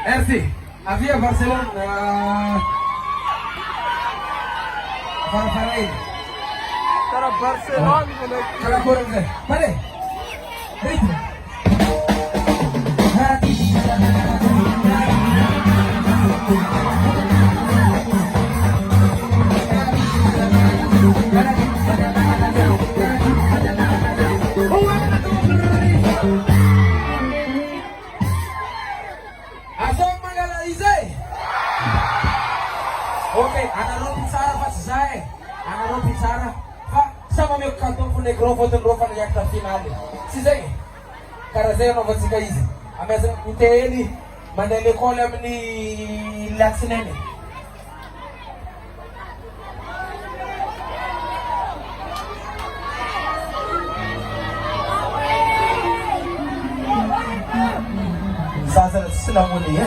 Merci. Havia Barcelona. Farafarain. Tara Barcelona bola. Kala kurang deh. Mari. Ritmo. Asok Magala Izay. Okay, ana Robin Sara pa si Zay. Ana Robin Sara. Fa, sama meu cantor pro negro fotografa na yakta finale. Si Zay. Cara Zay no vasika hizi. Ameza mteni mandele kola mni laksinene. Sasa sila muni